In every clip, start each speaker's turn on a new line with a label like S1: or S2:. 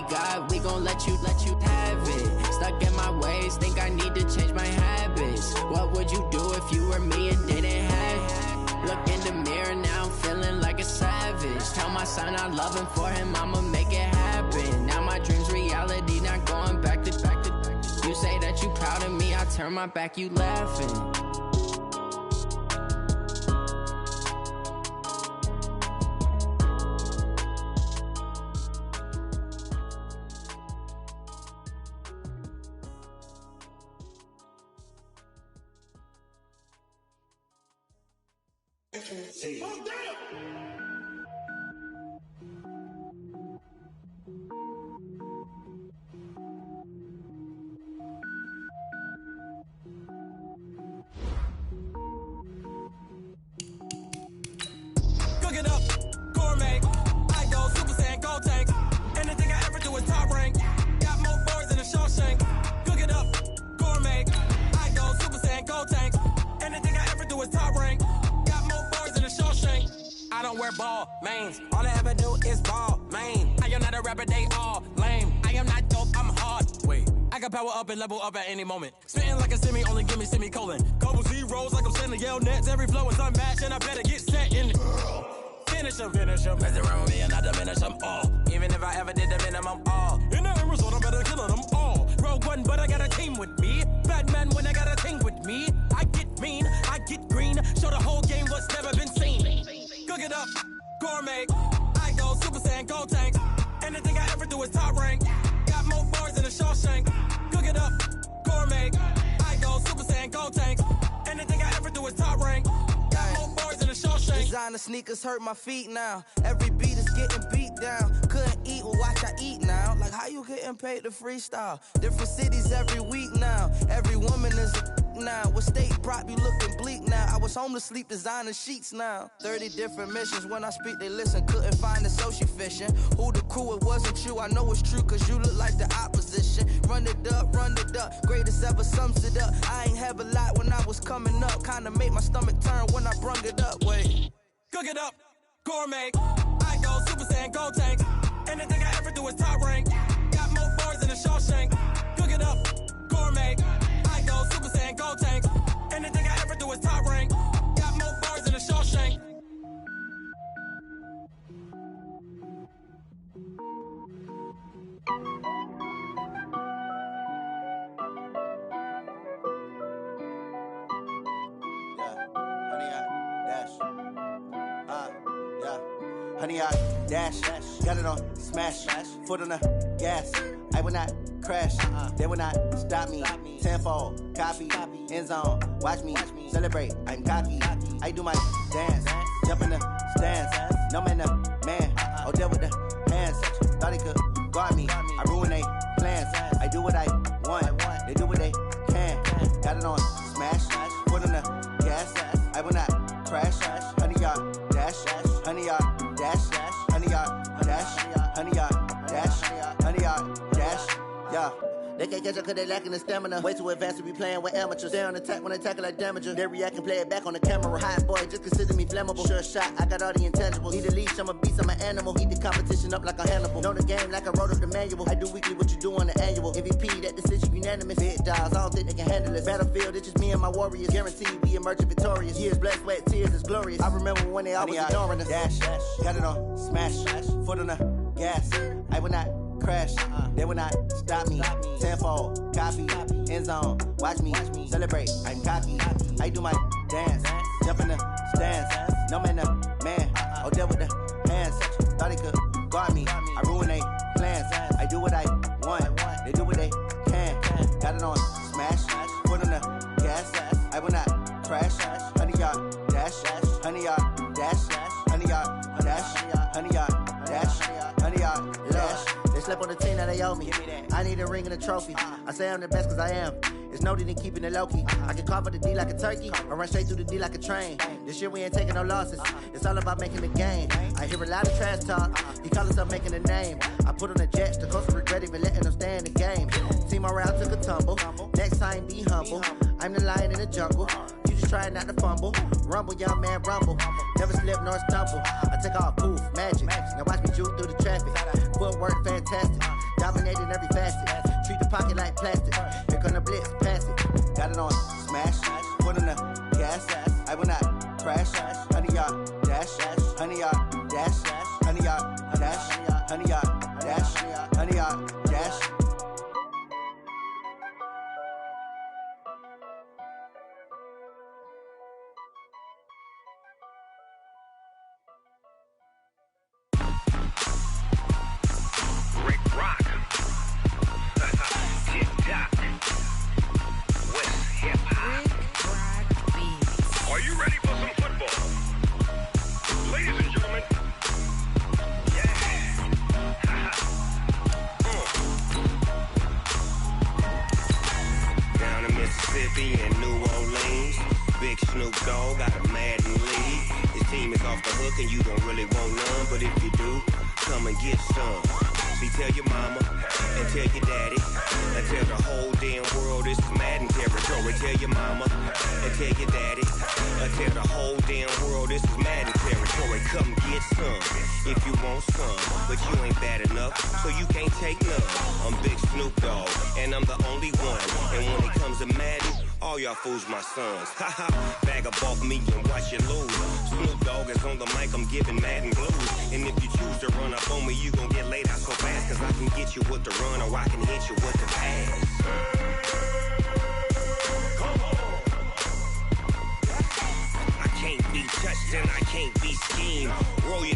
S1: got, we gon' let you have it. Stuck in my ways, think I need to change my habits. What would you do if you were me and didn't have it? Look in the mirror, now I'm feeling like a savage. Tell my son I love him, for him I'ma make it happen. Now my dream's reality, not going back to. You say that you proud of me, I turn my back, you laughing.
S2: Cook it up, gourmet. I go Super Saiyan, go tank. Anything I ever do is top rank. Got more boys than a Shawshank. Cook it up, gourmet. I go Super Saiyan, go tank. Anything I ever do is top rank. Got more boys than a Shawshank. I don't wear ball mains. All I ever do is ball main. I am not a rapper, they all lame. I am not dope, I'm hard. Wait, I can power up and level up at any moment. Spitting like a semi, only give me semicolon. Couple zeros like I'm sending yell nets. Every flow is unmatched and I better get set in. Finish them. Mess around with me and I diminish them all. Even if I ever did the minimum all. In the end result, I'm better killing them all. Rogue One, but I got a team with me. Batman when I got a team with me. I get mean, I get green. Show the whole game what's never been seen. Cook it up, gourmet. I go Super Saiyan, go tank. Anything I ever do is top rank. Got more boys than a Shawshank. Cook it up, gourmet. I go Super Saiyan, go tank. Anything I ever do is top rank. Got more boys than a Shawshank.
S3: Designer sneakers hurt my feet now. Every beat is getting beat down. Couldn't eat, well watch I eat now. Like how you getting paid to freestyle? Different cities every week now. Every woman is a now. What state prop you looking bleak now? I was home to sleep designer sheets now. 30 different missions. When I speak they listen. Couldn't find the social fishing. Who the crew, it wasn't you. I know it's true cause you look like the opposition. Run it up. Greatest ever sums it up. I ain't have a lot when I was coming up. Kinda made my stomach turn when I brung it up. Wait.
S2: Cook it up, gourmet. I go Super Saiyan, go tank. Anything I ever do is top rank. Got more boys than a Shawshank. Cook it up, gourmet. I go Super Saiyan, go tank. Anything I ever do is top rank. Got more boys than a Shawshank.
S4: Honey, I dash, got it on smash, foot on the gas. I will not crash, they will not stop me. Tenfold, copy, end zone, watch me celebrate. I'm cocky, I do my dance, jump in the stands. No man, oh, deal with the hands. Thought he could guard me, I ruin they plans. I do what I want, they do what they can. Got it on smash, foot on the gas. I will not crash, honey, y'all dash, honey, y'all dash, honey, y'all dash, honey, y'all dash, honey, y'all dash, yeah. They can't catch up cause they lacking the stamina. Way too advanced to be playing with amateurs. Stay on attack when they tackle like damager. They react and play it back on the camera. Hot boy, just consider me flammable. Sure shot, I got all the intangibles. Need a leash, I'm a beast, I'm an animal. Heat the competition up like a Hannibal. Know the game like I wrote up the manual. I do weekly what you do on the annual. MVP, that decision unanimous. Big dogs, I don't think they can handle it. Battlefield, it's just me and my warriors. Guaranteed we emerging victorious. Years, blood, sweat, tears, it's glorious. I remember when they always ignoring us. Dash, got it on smash, foot on the gas. I will not crash, they will not stop me. Tenfold, copy, end zone, watch me celebrate. I'm cocky, I do my dance, jump in the stands. No man, oh, deal with the hands. Thought he could guard me, I ruin they plans. I do what I want, they do what they can. Got it on smash, foot on the gas. I will not crash, honey, y'all dash, honey, y'all dash, honey, y'all dash, honey, y'all dash, honey, y'all dash. They slept on the team that they owe me. I need a ring and a trophy. I say I'm the best cause I am. It's no need in keeping it low-key. I can carve up the D like a turkey or run straight through the D like a train. This year we ain't taking no losses. It's all about making the game. I hear a lot of trash talk. He call himself making a name. I put on the jets. The coach regret even letting them stay in the game. Team morale took a tumble. Next time be humble. I'm the lion in the jungle. You just trying not to fumble. Rumble, young man, rumble. Never slip nor stumble. I take off poof, magic. Now watch me juke through the traffic. Footwork fantastic. dominate in every facet. Treat the pocket like plastic. Here come the blitz, pass it. Got it on smash, foot on the gas. I will not crash. 100-yard dash, 100-yard dash, 100-yard dash, 100-yard dash, 100-yard dash.
S5: And New Orleans, Big Snoop Dogg got a Madden league. His team is off the hook and you don't really want none, but if you do, come and get some. See, tell your mama and tell your daddy and tell the whole damn world this is Madden territory. Tell your mama and tell your daddy and tell the whole damn world this is Madden territory. Come get some if you want some, but you ain't bad enough, so you can't take none. I'm Big Snoop Dogg and I'm the only one, and when it comes to Madden, all y'all fools my sons. Haha, bag up off me and watch you lose. Snoop Dogg is on the mic, I'm giving Madden blues. And if you choose to run up on me, you gon' get laid out so fast, cause I can get you with the run or I can hit you with the pass. I can't be touched and I can't be schemed. Roll you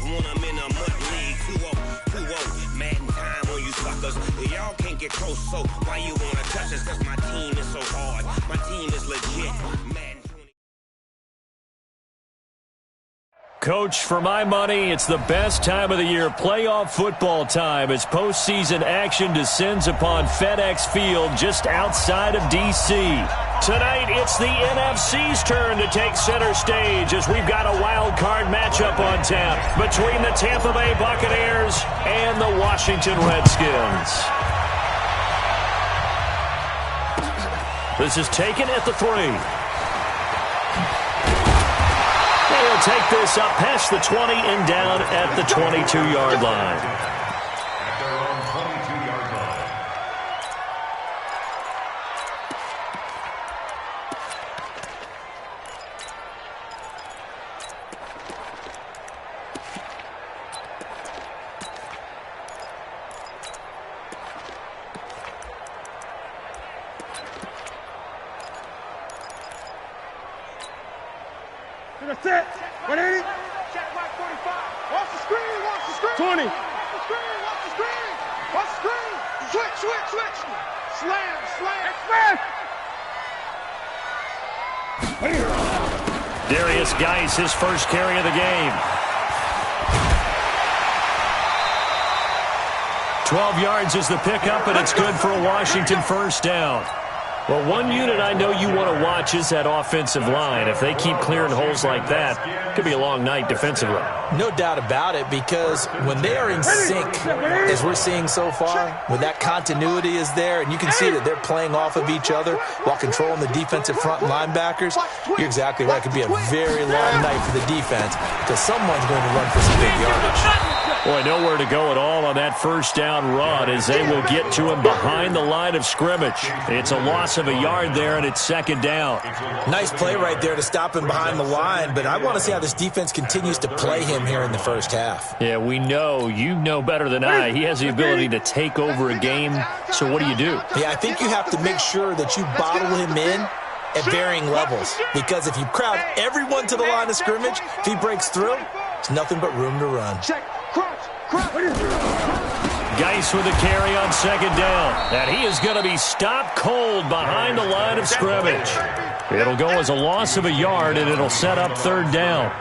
S5: when I'm in a mud league. 2-0, Madden time on you suckers. Y'all can't get close, so why you wanna touch us? Cause my team is so hard. My team is legit. Madden 20.
S6: Coach, for my money, it's the best time of the year, playoff football time, as postseason action descends upon FedEx Field just outside of D.C. Tonight, it's the NFC's turn to take center stage as we've got a wild card matchup on tap between the Tampa Bay Buccaneers and the Washington Redskins. This is taken at the 3. They'll take this up past the 20 and down at the 22-yard line.
S7: At their own 22-yard line.
S8: That's it. 180. Check right 45. Watch the screen. Watch the screen. 20. Watch the screen. Watch the screen. Watch the screen. Switch, switch, switch. Slam, slam. Slam.
S6: Darius Geis, his first carry of the game. 12 yards is the pickup, and it's good for a Washington first down. Well, one unit I know you want to watch is that offensive line. If they keep clearing holes like that, it could be a long night defensively.
S9: No doubt about it, because when they are in sync, as we're seeing so far, when that continuity is there, and you can see that they're playing off of each other while controlling the defensive front linebackers, you're exactly right. It could be a very long night for the defense because someone's going to run for some big yardage.
S6: Boy, nowhere to go at all on that first down run as they will get to him behind the line of scrimmage. It's a loss of a yard there, and it's second down.
S9: Nice play right there to stop him behind the line, but I want to see how this defense continues to play him here in the first half.
S6: Yeah, we know. You know better than I. He has the ability to take over a game, so what do you do?
S9: Yeah, I think you have to make sure that you bottle him in at varying levels, because if you crowd everyone to the line of scrimmage, if he breaks through, it's nothing but room to run.
S6: Geis with a carry on second down. And he is going to be stopped cold behind the line of scrimmage. It'll go as a loss of a yard, and it'll set up third down.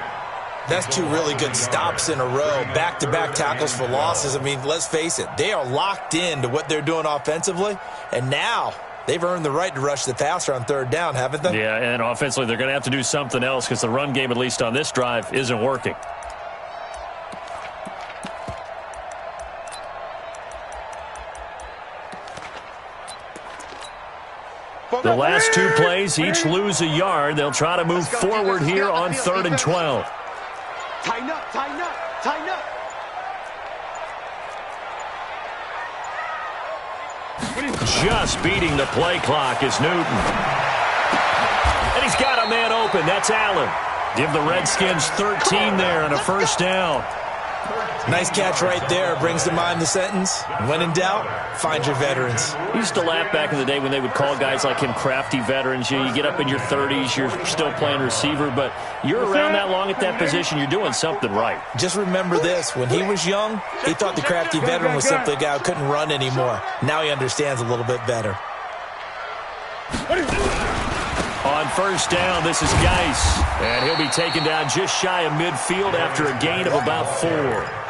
S9: That's two really good stops in a row. Back-to-back tackles for losses. I mean, let's face it, they are locked into what they're doing offensively, and now they've earned the right to rush the passer on third down, haven't they?
S6: Yeah, and offensively they're going to have to do something else because the run game, at least on this drive, isn't working. The last two plays each lose a yard. They'll try to move forward here on 3rd and 12.
S8: Tighten up, tighten up, tighten up.
S6: Just beating the play clock is Newton. And he's got a man open. That's Allen. Give the Redskins 13 there and a first down.
S9: Nice catch right there. Brings to mind the sentence, when in doubt, find your veterans.
S6: We used to laugh back in the day when they would call guys like him crafty veterans. You get up in your 30s, you're still playing receiver, but you're around that long at that position, you're doing something right.
S9: Just remember this. When he was young, he thought the crafty veteran was simply a guy who couldn't run anymore. Now he understands a little bit better.
S6: On first down, this is Geis. And he'll be taken down just shy of midfield after a gain of about 4.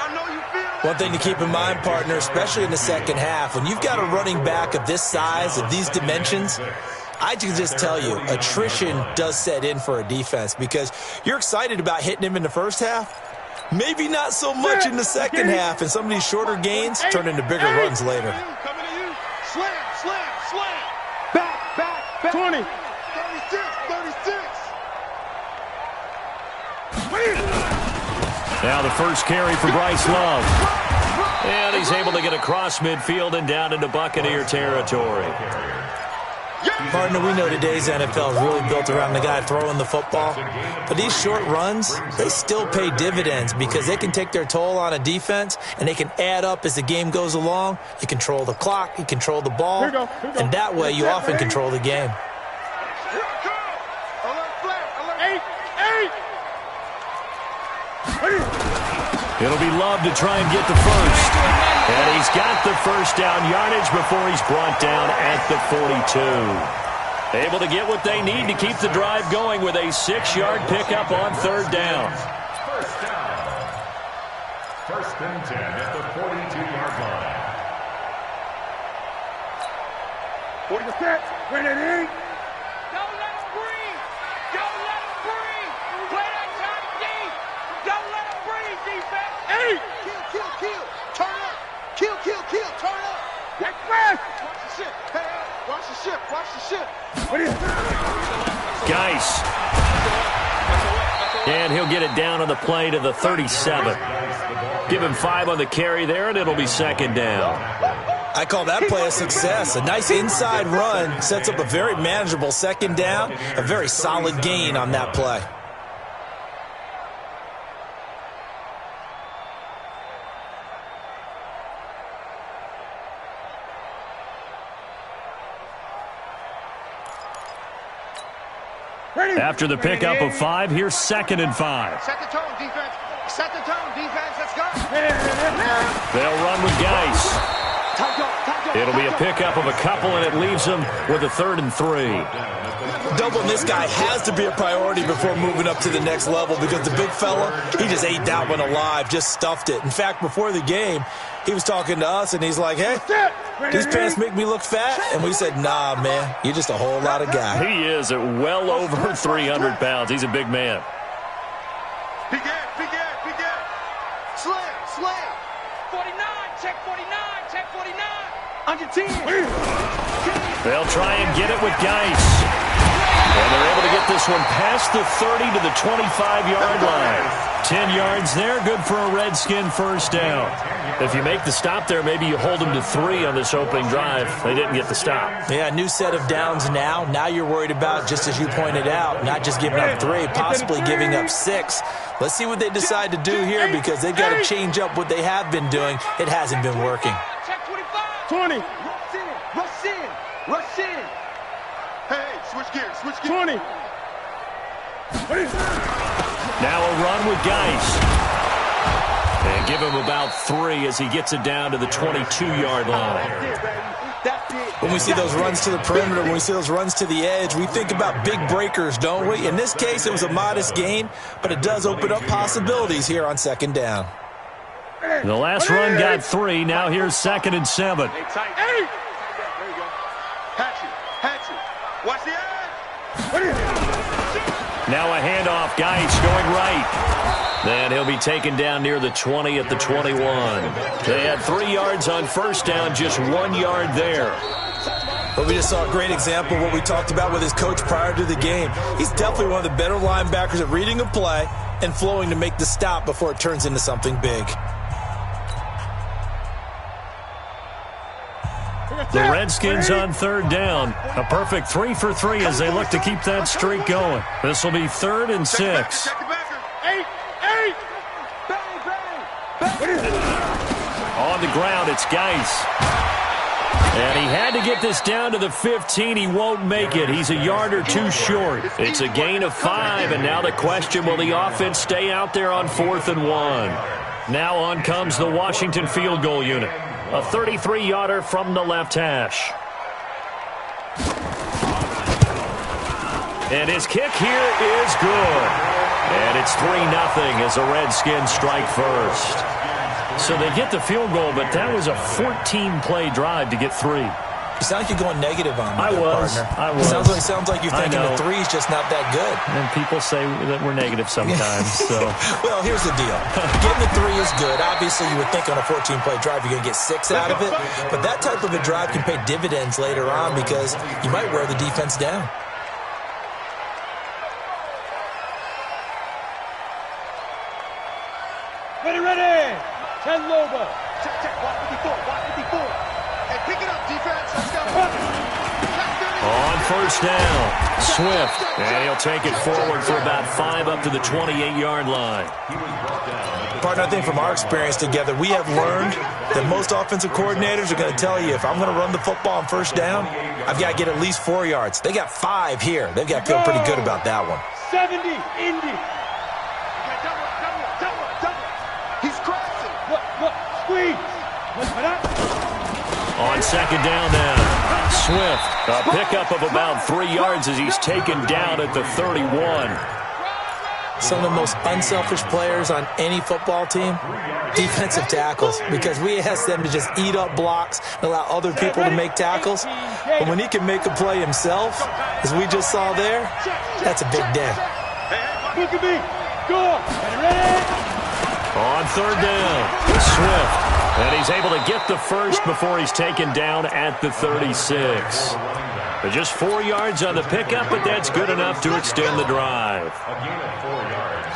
S9: One thing to keep in mind, partner, especially in the second half, when you've got a running back of this size, of these dimensions, I can just tell you, attrition does set in for a defense because you're excited about hitting him in the first half. Maybe not so much in the second half, and some of these shorter gains turn into bigger runs later.
S8: Coming to you. Slam, slam, slam. Back. 20. 36.
S6: Now the first carry for Bryce Love. And he's able to get across midfield and down into Buccaneer territory.
S9: Partner, we know today's NFL is really built around the guy throwing the football. But these short runs, they still pay dividends because they can take their toll on a defense and they can add up as the game goes along. You control the clock, you control the ball, and that way you often control the game.
S6: It'll be Love to try and get the first. And he's got the first down yardage before he's brought down at the 42. Able to get what they need to keep the drive going with a 6-yard pickup on third down.
S7: First and 10 at the 42-yard line.
S8: 40%. Win it in.
S2: Don't let him breathe. Don't let him breathe. Play that time deep. Don't let him breathe, defense.
S8: Hey! Kill. Turn up. Kill. Turn up. Get fast. Watch the ship. Hey, watch the ship. What is
S6: Geis. And he'll get it down on the play to the 37. Give him 5 on the carry there, and it'll be second down.
S9: I call that play a success. A nice inside run sets up a very manageable second down, a very solid gain on that play.
S6: After the pickup of 5, here's 2nd and 5.
S8: Set the tone, defense. Let's go.
S6: They'll run with Geis. It'll be a pickup of a couple, and it leaves them with a 3rd and 3.
S9: Doubling this guy has to be a priority before moving up to the next level because the big fella, he just ate that one alive, just stuffed it. In fact, before the game, he was talking to us, and he's like, hey, these pants make me look fat? And we said, nah, man, you're just a whole lot of guy.
S6: He is at well over 300 pounds. He's a big man.
S8: Big Ed. Slam.
S2: 49, check 49.
S8: Under 10.
S6: They'll try and get it with Geis. And they're able to get this one past the 30 to the 25-yard line. 10 yards there, good for a Redskin first down. If you make the stop there, maybe you hold them to 3 on this opening drive. They didn't get the stop.
S9: Yeah, new set of downs now. Now you're worried about, just as you pointed out, not just giving up 3, possibly giving up 6. Let's see what they decide to do here because they've got to change up what they have been doing. It hasn't been working.
S2: Check 25.
S8: 20. Rush in. Hey, switch gears. 20.
S6: Now a run with Geis. And give him about 3 as he gets it down to the 22-yard line.
S9: When we see those runs to the perimeter, when we see those runs to the edge, we think about big breakers, don't we? In this case, it was a modest gain, but it does open up possibilities here on second down.
S6: The last run got 3. Now here's 2nd and 7.
S8: Hey. There you go. Hatchet. Watch the edge.
S6: Now a handoff. Geis going right. Then he'll be taken down near the 20 at the 21. They had 3 yards on first down, just 1 yard there.
S9: But we just saw a great example of what we talked about with his coach prior to the game. He's definitely one of the better linebackers at reading a play and flowing to make the stop before it turns into something big.
S6: The Redskins on third down. A perfect 3 for 3 as they look to keep that streak going. This will be 3rd and 6. On the ground, it's Geis. And he had to get this down to the 15. He won't make it. He's a yard or two short. It's a gain of 5, and now the question, will the offense stay out there on 4th and 1? Now on comes the Washington field goal unit. A 33-yarder from the left hash. And his kick here is good. And it's 3-0 as the Redskins strike first. So they get the field goal, but that was a 14-play drive to get 3.
S9: You sound like you're going negative on me,
S6: I was.
S9: Sounds like you're thinking the 3's just not that good.
S6: And people say that we're negative sometimes. So,
S9: well, here's the deal. Getting the 3 is good. Obviously, you would think on a 14-play drive you're going to get 6 out of it. But that type of a drive can pay dividends later on because you might wear the defense down.
S8: Ready. 10 Lobo. Check. 154. Hey, pick it up, defense. Let's go.
S6: On first down, Swift. And he'll take it forward for about 5 up to the 28-yard line.
S9: Partner, I think from our experience together, we have learned that most offensive coordinators are going to tell you, if I'm going to run the football on first down, I've got to get at least 4 yards. They got 5 here. They've got to feel pretty good about that one.
S8: 70, Indy. He's crossing. Look, squeeze.
S6: On second down now, Swift, a pickup of about 3 yards as he's taken down at the 31.
S9: Some of the most unselfish players on any football team, defensive tackles, because we ask them to just eat up blocks and allow other people to make tackles. But when he can make a play himself, as we just saw there, that's a big day.
S8: Look at me. Go. Ready.
S6: On third down, Swift. And he's able to get the first before he's taken down at the 36. But just 4 yards on the pickup, but that's good enough to extend the drive.
S7: A gain of 4 yards.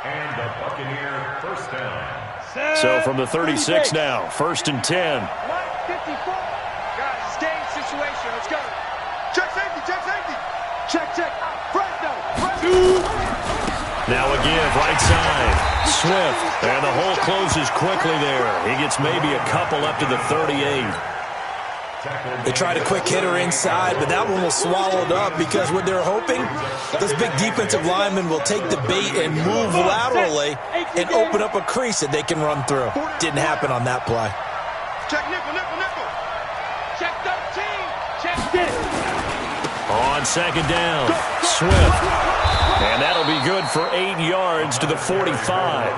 S7: And the Buccaneer first down.
S6: So from the 36 now, 1st and 10.
S8: 54. Guys, game situation. Let's go. Check safety. Check. Fresno.
S6: Now a give, right side. Swift. And the hole closes quickly there. He gets maybe a couple up to the 38.
S9: They tried a quick hitter inside, but that one was swallowed up because what they're hoping, those big defensive linemen will take the bait and move laterally and open up a crease that they can run through. Didn't happen on that play.
S8: Check nickel. Check 13. Check this.
S6: On second down, Swift. And that'll be good for 8 yards to the 45.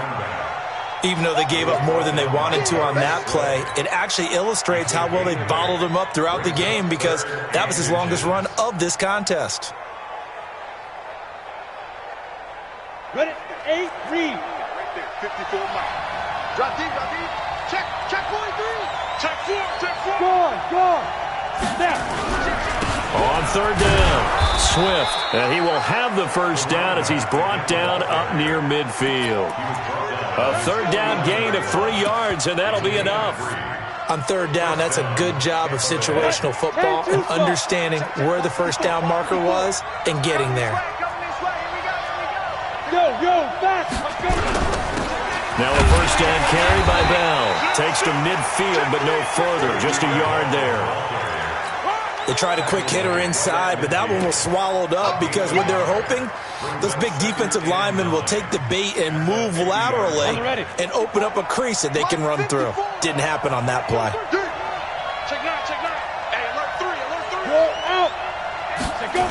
S9: Even though they gave up more than they wanted to on that play, it actually illustrates how well they bottled him up throughout the game because that was his longest run of this contest.
S8: Ready, 8, read. Right there, 54 miles. Drop deep. Check 43. Check 4. Gone. Snap.
S6: On third down, Swift. And he will have the first down as he's brought down up near midfield. A third down gain of 3 yards, and that'll be enough.
S9: On third down, that's a good job of situational football and understanding where the first down marker was and getting there.
S8: Fast.
S6: Now a first down carry by Bell. Takes to midfield, but no further. Just a yard there.
S9: They tried a quick hitter inside, but that one was swallowed up because what they're hoping, those big defensive linemen will take the bait and move laterally and open up a crease that they can run through. Didn't happen on that play.
S8: Check 9. Hey, alert 3. Go out. Go.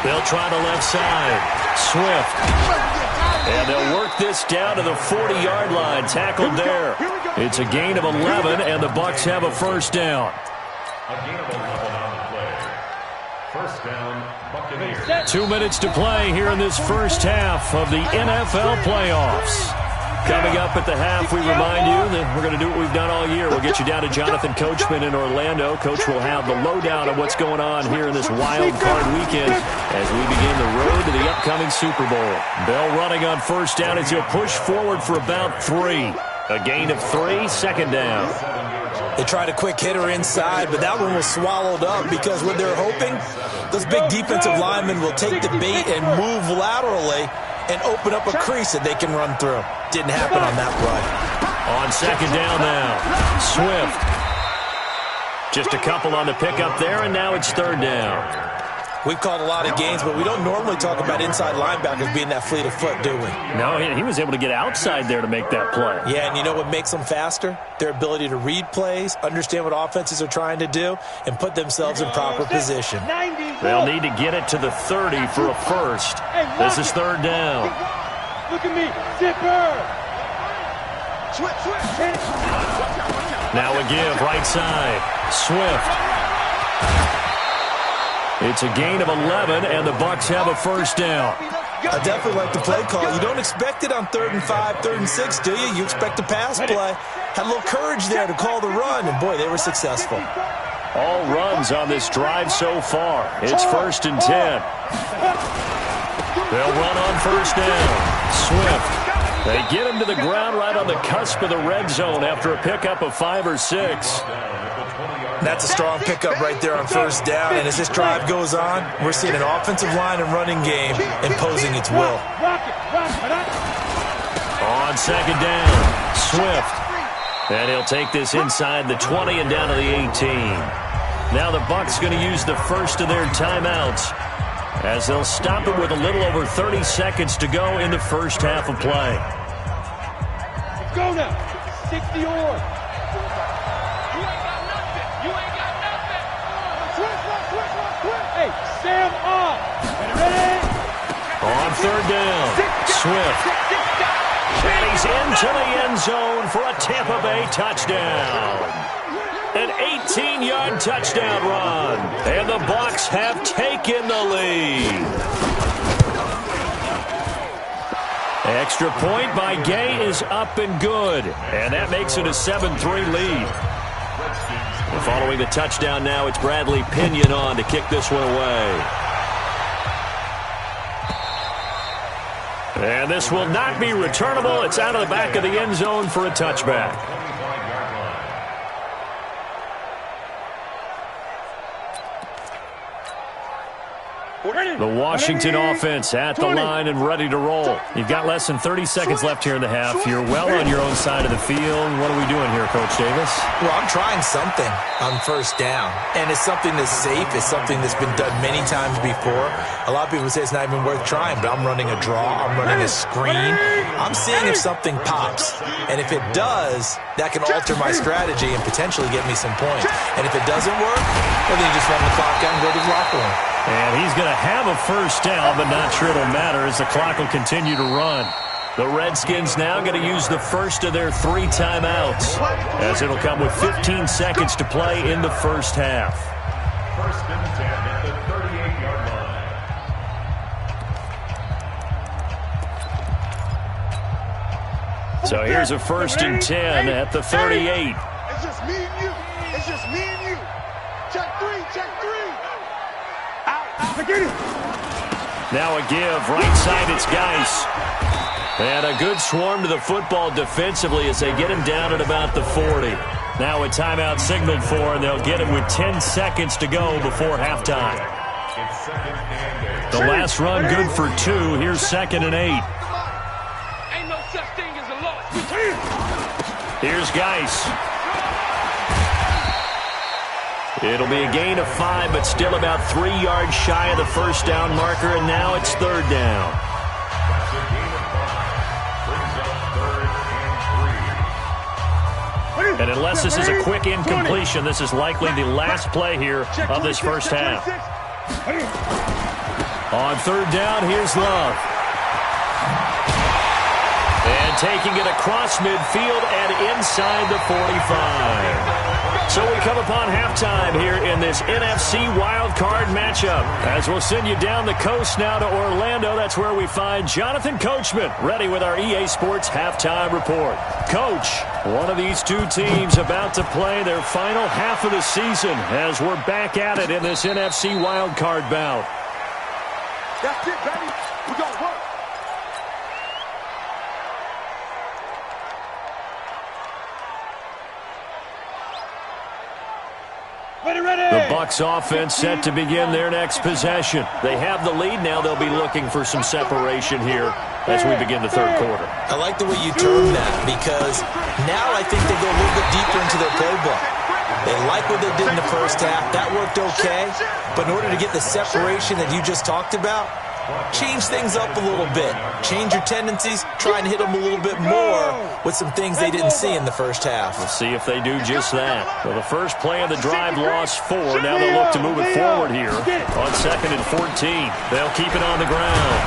S6: They'll try the left side. Swift. And they'll work this down to the 40-yard line. Tackled there. It's a gain of 11, and the Bucs have a first down.
S7: A gain of 11 on the play. First down, Buccaneers.
S6: 2 minutes to play here in this first half of the NFL playoffs. Coming up at the half, we remind you that we're going to do what we've done all year. We'll get you down to Jonathan Coachman in Orlando. Coach will have the lowdown of what's going on here in this wild card weekend as we begin the road to the upcoming Super Bowl. Bell running on first down as he'll push forward for about 3. A gain of 3, second down.
S9: They tried a quick hitter inside, but that one was swallowed up because when they're hoping, those big defensive linemen will take the bait and move laterally and open up a crease that they can run through. Didn't happen on that run.
S6: On second down now, Swift. Just a couple on the pickup there, and now it's third down.
S9: We've called a lot of games, but we don't normally talk about inside linebackers being that fleet of foot, do we?
S6: No, he was able to get outside there to make that play.
S9: Yeah, and you know what makes them faster? Their ability to read plays, understand what offenses are trying to do, and put themselves in proper position.
S6: They'll need to get it to the 30 for a first. This is third down.
S8: Look at me, zipper. Switch.
S6: Now a give, right side. Swift. It's a gain of 11, and the Bucs have a first down.
S9: I definitely like the play call. You don't expect it on 3rd and 5, 3rd and 6, do you? You expect a pass play. Had a little courage there to call the run, and boy, they were successful.
S6: All runs on this drive so far. It's 1st and 10. They'll run on first down. Swift. They get him to the ground right on the cusp of the red zone after a pickup of 5 or 6.
S9: That's a strong pickup right there on first down, and as this drive goes on, we're seeing an offensive line and running game imposing its will.
S6: On second down, Swift. And he'll take this inside the 20 and down to the 18. Now the Bucs going to use the first of their timeouts as they'll stop it with a little over 30 seconds to go in the first half of play.
S8: Let's go now. 60 or. Hey, Sam off. Ready?
S6: On third down, Swift. And he's into the end zone for a Tampa Bay touchdown. An 18-yard touchdown run. And the Bucs have taken the lead. Extra point by Gay is up and good. And that makes it a 7-3 lead. Following the touchdown now, it's Bradley Pinion on to kick this one away. And this will not be returnable. It's out of the back of the end zone for a touchback. The Washington offense at the line and ready to roll. You've got less than 30 seconds left here in the half. You're well on your own side of the field. What are we doing here, Coach Davis?
S9: Well, I'm trying something on first down, and it's something that's safe. It's something that's been done many times before. A lot of people say it's not even worth trying, but I'm running a draw. I'm running a screen. I'm seeing if something pops, and if it does, that can alter my strategy and potentially get me some points. And if it doesn't work, well, then you just run the clock out and go to the locker room.
S6: And he's going to have a first down, but not sure it'll matter as the clock will continue to run. The Redskins now going to use the first of their 3 timeouts, as it'll come with 15 seconds to play in the first half.
S7: First and 10 at the 38-yard line.
S6: So here's a first and 10 at the 38.
S8: It's just me and you. It's just me and you. Check 3.
S6: Now a give, right side, it's Geis. And a good swarm to the football defensively as they get him down at about the 40. Now a timeout signaled for, and they'll get it with 10 seconds to go before halftime. The last run good for 2. Here's 2nd and 8.
S8: Ain't no such thing as a loss.
S6: Here's Geis. It'll be a gain of 5, but still about 3 yards shy of the first down marker, and now it's third down.
S7: That's a gain of 5. Brings up 3rd and 3.
S6: And unless this is a quick incompletion, this is likely the last play here of this first half. On third down, here's Love. And taking it across midfield and inside the 45. So we come upon halftime here in this NFC wildcard matchup. As we'll send you down the coast now to Orlando, that's where we find Jonathan Coachman, ready with our EA Sports halftime report. Coach, one of these two teams about to play their final half of the season as we're back at it in this NFC wildcard bout.
S8: That's it, baby. We gonna work.
S6: The Bucs offense set to begin their next possession. They have the lead now. They'll be looking for some separation here as we begin the third quarter.
S9: I like the way you term that because now I think they go a little bit deeper into their playbook. They like what they did in the first half. That worked okay. But in order to get the separation that you just talked about, change things up a little bit. Change your tendencies. Try and hit them a little bit more with some things they didn't see in the first half.
S6: We'll see if they do just that. Well, the first play of the drive lost 4. Now they'll look to move it forward here on 2nd and 14. They'll keep it on the ground.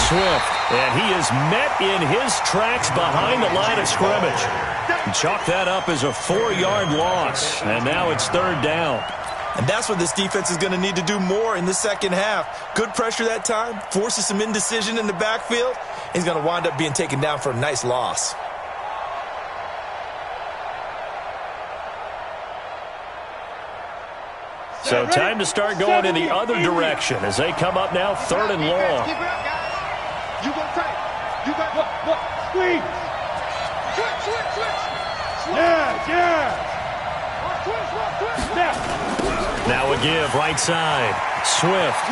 S6: Swift, and he is met in his tracks behind the line of scrimmage. Chalk that up as a 4-yard loss, and now it's 3rd down.
S9: And that's what this defense is going to need to do more in the second half. Good pressure that time, forces some indecision in the backfield. He's going to wind up being taken down for a nice loss.
S6: So time to start going in the other direction as they come up now 3rd and long.
S8: Keep it up, guys. You go tight. You got look. Squeeze. Switch. Yeah. Switch.
S6: Now a give, right side. Swift.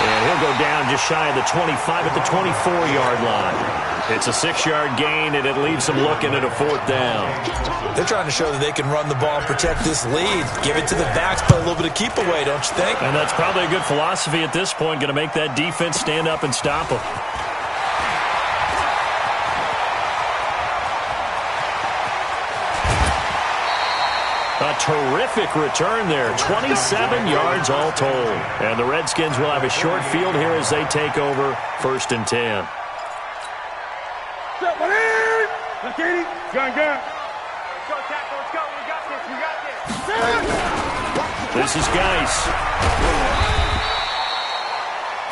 S6: And he'll go down just shy of the 25 at the 24-yard line. It's a 6-yard gain, and it leaves them looking at a 4th down.
S9: They're trying to show that they can run the ball and protect this lead. Give it to the backs, play a little bit of keep away, don't you think?
S6: And that's probably a good philosophy at this point, going to make that defense stand up and stop them. A terrific return there. 27 yards all told. And the Redskins will have a short field here as they take over 1st and 10. This is Geis.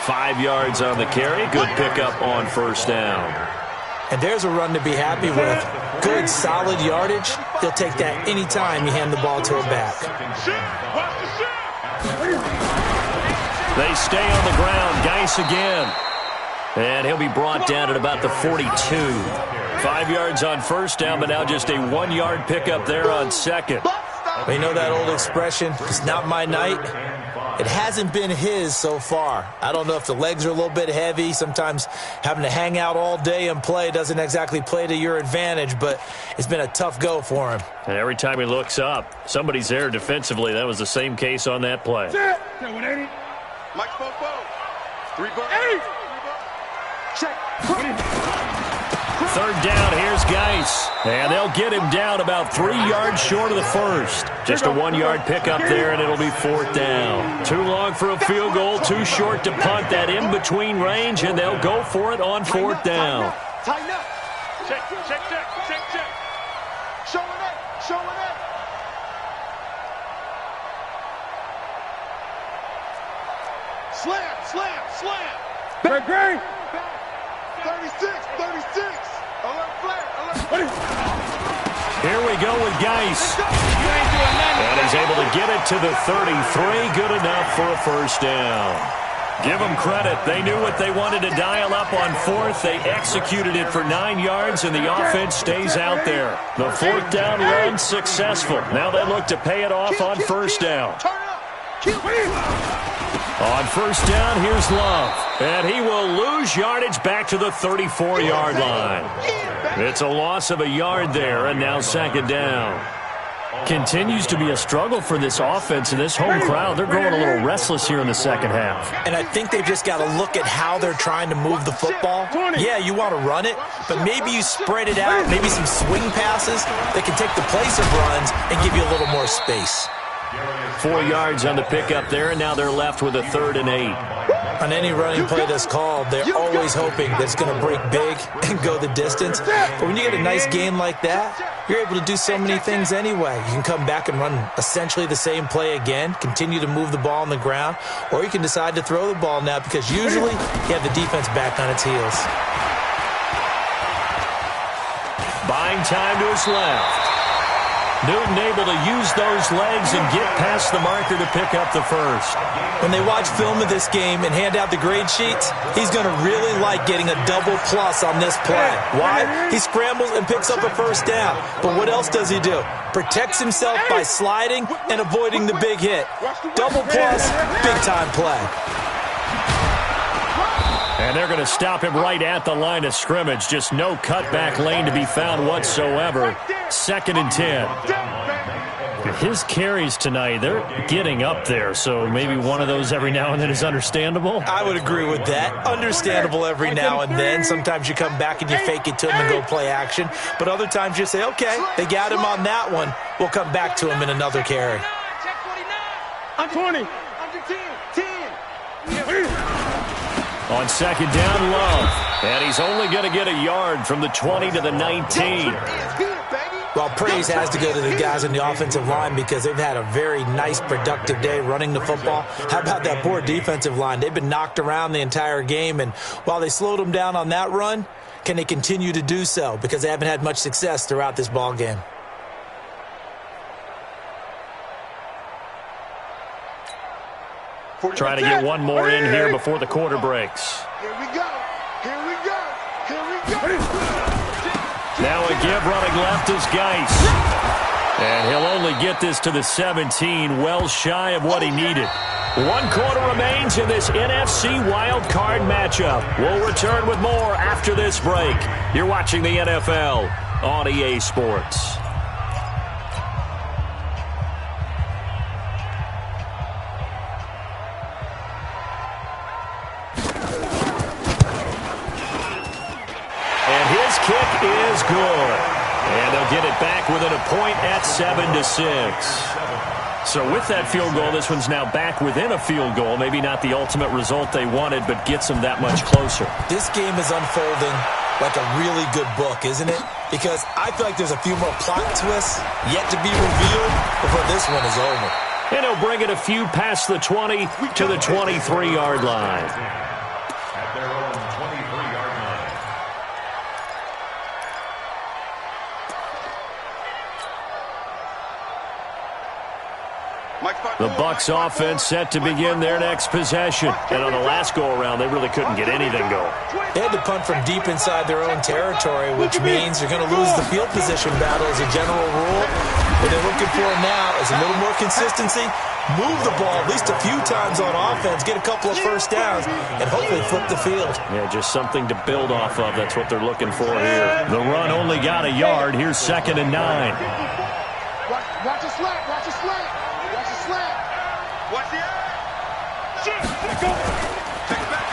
S6: 5 yards on the carry. Good pickup on 1st down.
S9: And there's a run to be happy with. Good, solid yardage. He'll take that anytime you hand the ball to a back.
S6: They stay on the ground. Geis again. And he'll be brought down at about the 42. 5 yards on 1st down, but now just a 1-yard pickup there on 2nd.
S9: Well, you know that old expression, it's not my night? It hasn't been his so far. I don't know if the legs are a little bit heavy. Sometimes having to hang out all day and play doesn't exactly play to your advantage, but it's been a tough go for him.
S6: And every time he looks up, somebody's there defensively. That was the same case on that play.
S8: Mike Popo. 3 bucks. Check.
S6: 3rd down, here's Geis. And they'll get him down about 3 yards short of the 1st. Just a 1-yard pickup there, and it'll be 4th down. Too long for a field goal, too short to punt. That in-between range, and they'll go for it on 4th down.
S8: Tighten up. Check. Showing it. Slam. Great. 36. Alert flare.
S6: Here we go with Geis. And he's able to get it to the 33. Good enough for a 1st down. Give them credit. They knew what they wanted to dial up on 4th. They executed it for 9 yards, and the offense stays out there. The 4th down run successful. Now they look to pay it off on 1st down. On 1st down, here's Love. And he will lose yardage back to the 34-yard line. It's a loss of a yard there, and now 2nd down. Continues to be a struggle for this offense and this home crowd. They're growing a little restless here in the second half.
S9: And I think they've just got to look at how they're trying to move the football. Yeah, you want to run it, but maybe you spread it out, maybe some swing passes that can take the place of runs and give you a little more space.
S6: 4 yards on the pickup there, and now they're left with a 3rd and 8.
S9: On any running play that's called, they're always hoping that it's going to break big and go the distance. But when you get a nice gain like that, you're able to do so many things anyway. You can come back and run essentially the same play again, continue to move the ball on the ground, or you can decide to throw the ball now because usually you have the defense back on its heels.
S6: Buying time to his left. Newton able to use those legs and get past the marker to pick up the first.
S9: When they watch film of this game and hand out the grade sheets, he's going to really like getting a double plus on this play. Why? He scrambles and picks up a first down. But what else does he do? Protects himself by sliding and avoiding the big hit. Double plus, big-time play.
S6: And they're going to stop him right at the line of scrimmage. Just no cutback lane to be found whatsoever. 2nd and 10. His carries tonight, they're getting up there, so maybe one of those every now and then is understandable.
S9: I would agree with that. Understandable every now and then. Sometimes you come back and you fake it to him and go play action. But other times you say, okay, they got him on that one. We'll come back to him in another carry.
S8: I'm 20. I'm 10.
S6: On 2nd down, Love. And he's only going to get a yard from the 20 to the 19.
S9: Well, praise has to go to the guys on the offensive line because they've had a very nice, productive day running the football. How about that poor defensive line? They've been knocked around the entire game, and while they slowed them down on that run, can they continue to do so? Because they haven't had much success throughout this ball game.
S6: Trying to get one more in here before the quarter breaks.
S8: Here we go. Here we go. Here we go.
S6: Now a give running left is Geis. And he'll only get this to the 17, well shy of what he needed. 1 quarter remains in this NFC Wild Card matchup. We'll return with more after this break. You're watching the NFL on EA Sports. Kick is good. And they'll get it back within a point at 7-6. So with that field goal, this one's now back within a field goal. Maybe not the ultimate result they wanted, but gets them that much closer.
S9: This game is unfolding like a really good book, isn't it? Because I feel like there's a few more plot twists yet to be revealed before this one is over.
S6: And he'll bring it a few past the 20 to the 23-yard line.
S7: At their own 23-yard line.
S6: The Bucs offense set to begin their next possession. And on the last go-around, they really couldn't get anything going.
S9: They had to punt from deep inside their own territory, which means you're going to lose the field position battle as a general rule. What they're looking for now is a little more consistency, move the ball at least a few times on offense, get a couple of first downs, and hopefully flip the field.
S6: Yeah, just something to build off of. That's what they're looking for here. The run only got a yard. Here's 2nd and 9.
S8: Watch the slant. Watch the slant. Watch the slant. Watch the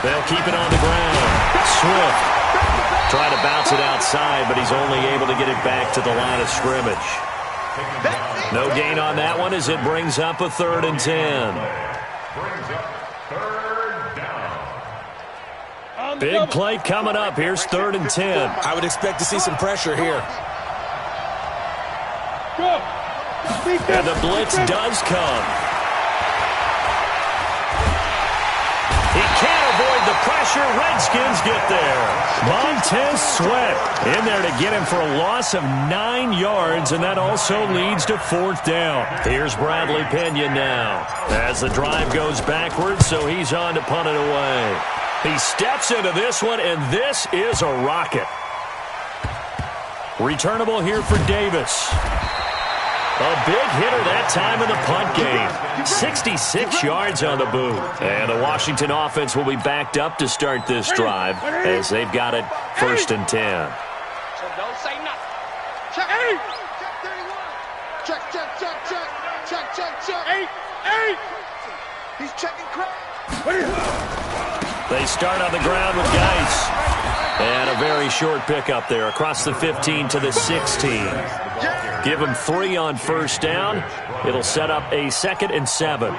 S6: They'll keep it on the ground. Swift trying to bounce it outside, but he's only able to get it back to the line of scrimmage. No gain on that one as it brings up a 3rd and 10.
S7: Brings up 3rd down.
S6: Big play coming up. Here's 3rd and 10.
S9: I would expect to see some pressure here.
S6: And the blitz does come. He can't avoid the pressure. Redskins get there. Montez Sweat in there to get him for a loss of 9 yards, and that also leads to 4th down. Here's Bradley Pena now as the drive goes backwards, so he's on to punt it away. He steps into this one, and this is a rocket. Returnable here for Davis. A big hitter that time in the punt game. 66 yards on the boot. And the Washington offense will be backed up to start this drive as they've got it 1st and 10.
S8: So don't say nothing. Check 8. Check 31. Check. 8. He's checking crap.
S6: They start on the ground with Geis. And a very short pickup there across the 15 to the 16. Give him 3 on 1st down. It'll set up a 2nd and 7.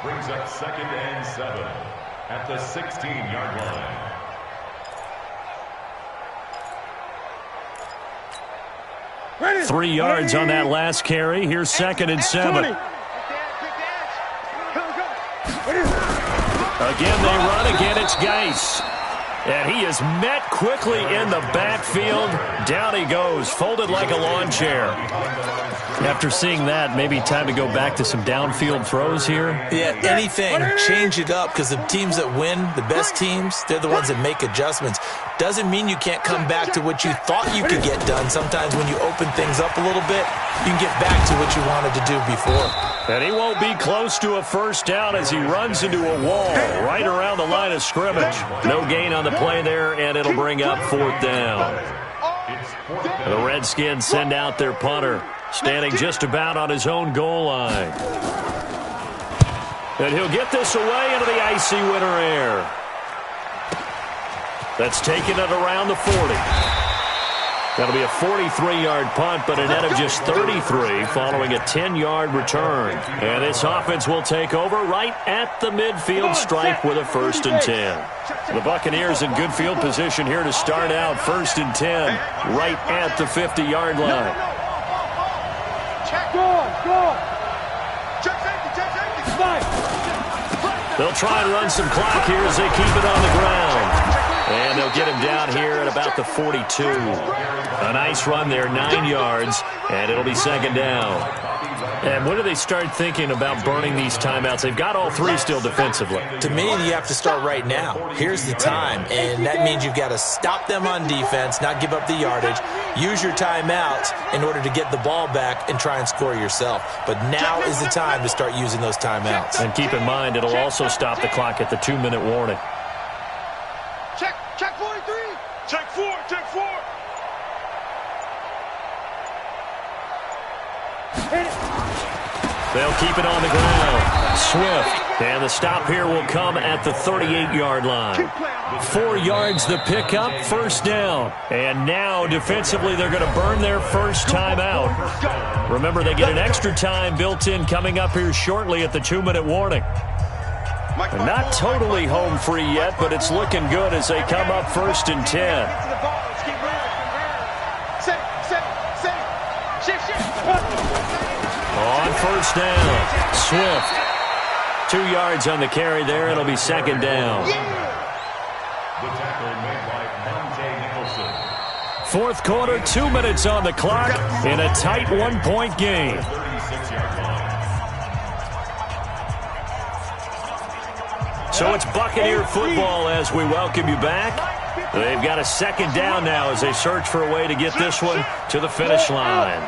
S7: Brings up 2nd and 7 at the 16-yard line.
S6: 3 yards on that last carry. Here's 2nd and 7. Again, they run. Again, it's Geis. And he is met quickly in the backfield. Down he goes, folded like a lawn chair. After seeing that, maybe time to go back to some downfield throws here.
S9: Yeah, anything, change it up, because the teams that win, the best teams, they're the ones that make adjustments. Doesn't mean you can't come back to what you thought you could get done. Sometimes when you open things up a little bit, you can get back to what you wanted to do before.
S6: And he won't be close to a first down as he runs into a wall right around the line of scrimmage. No gain on the play there, and it'll bring up 4th down. The Redskins send out their punter, standing just about on his own goal line. And he'll get this away into the icy winter air. That's taking it around the 40. That'll be a 43-yard punt, but a net of just 33 following a 10-yard return. And this offense will take over right at the midfield stripe with a 1st and 10. The Buccaneers in good field position here to start out 1st and 10 right at the 50-yard line. They'll try and run some clock here as they keep it on the ground. And they'll get him down here at about the 42. A nice run there, 9 yards, and it'll be 2nd down. And when do they start thinking about burning these timeouts? They've got all 3 still defensively.
S9: To me, you have to start right now. Here's the time, and that means you've got to stop them on defense, not give up the yardage, use your timeouts in order to get the ball back and try and score yourself. But now is the time to start using those timeouts.
S6: And keep in mind, it'll also stop the clock at the 2-minute warning.
S8: Check 43. Check 4. Check 4.
S6: They'll keep it on the ground. Swift. And the stop here will come at the 38-yard line. 4 yards the pickup, 1st down. And now defensively they're going to burn their first timeout. Remember, they get an extra time built in coming up here shortly at the 2-minute warning. They're not totally home free yet, but it's looking good as they come up 1st and 10. On 1st down, Swift. 2 yards on the carry there. It'll be 2nd down.
S7: The tackle made by Monte Nicholson.
S6: 4th quarter, 2 minutes on the clock in a tight 1-point game.
S7: 36-yard line.
S6: So it's Buccaneer football as we welcome you back. They've got a 2nd down now as they search for a way to get this one to the finish line.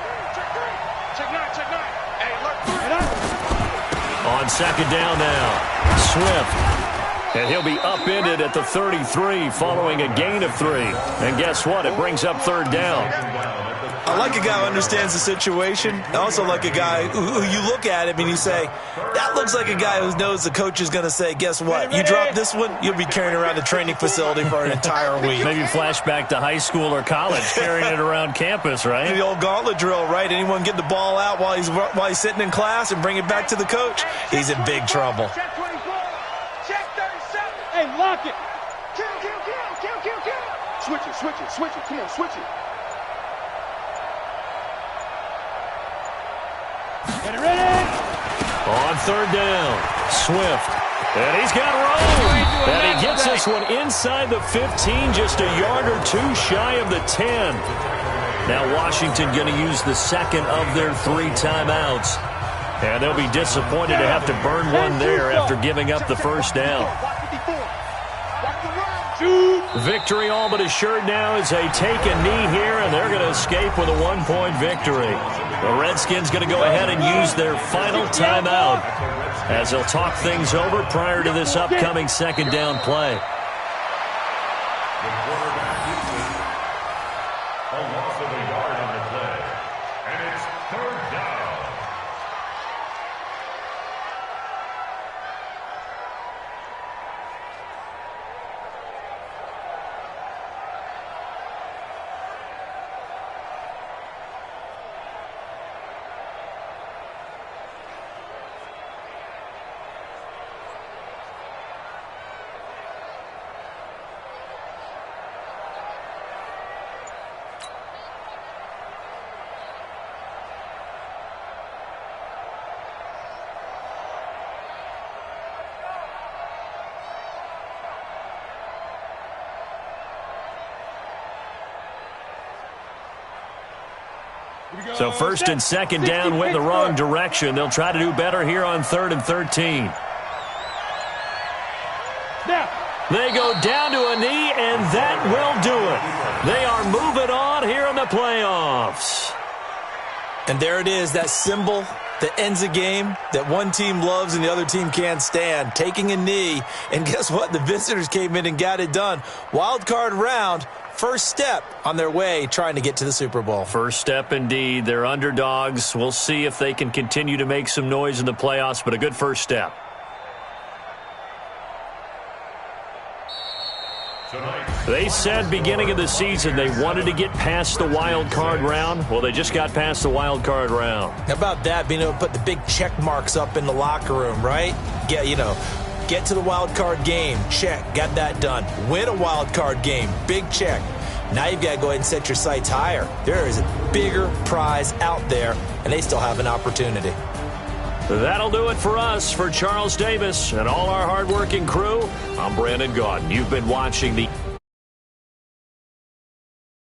S6: On 2nd down now, Swift. And he'll be upended at the 33 following a gain of 3. And guess what? It brings up 3rd down.
S9: I like a guy who understands the situation. I also like a guy who you look at him and you say, that looks like a guy who knows the coach is going to say, guess what? You drop this one, you'll be carrying around the training facility for an entire week.
S6: Maybe flashback to high school or college, carrying it around campus, right?
S9: The old gauntlet drill, right? Anyone get the ball out while he's sitting in class and bring it back to the coach? He's in big trouble.
S8: Check 24. Check 37. Hey, lock it. Kill. Switch it. Come on, switch it. Get it ready.
S6: On 3rd down, Swift. And he's got room. And he gets this one inside the 15, just a yard or 2 shy of the 10. Now Washington going to use the 2nd of their 3 timeouts. And they'll be disappointed to have to burn one there after giving up the 1st down. Victory all but assured now as they take a knee here, and they're going to escape with a 1-point victory. The Redskins going to go ahead and use their final timeout as they'll talk things over prior to this upcoming 2nd down play.
S7: A loss of a yard on the play. And it's 3rd down.
S6: So first and second down went the wrong direction. They'll try to do better here on 3rd and 13. They go down to a knee, and that will do it. They are moving on here in the playoffs.
S9: And there it is, that symbol that ends a game that one team loves and the other team can't stand, taking a knee. And guess what? The visitors came in and got it done. Wild card round, first step on their way trying to get to the Super Bowl.
S6: First step indeed. They're underdogs. We'll see if they can continue to make some noise in the playoffs, but a good first step. They said beginning of the season they wanted to get past the wild card round. Well, they just got past the wild card round.
S9: How about that, being able to put the big check marks up in the locker room, right? Get to the wild card game, check, got that done. Win a wild card game, big check. Now you've got to go ahead and set your sights higher. There is a bigger prize out there, and they still have an opportunity.
S6: That'll do it for us. For Charles Davis and all our hardworking crew, I'm Brandon Gaudin. You've been watching the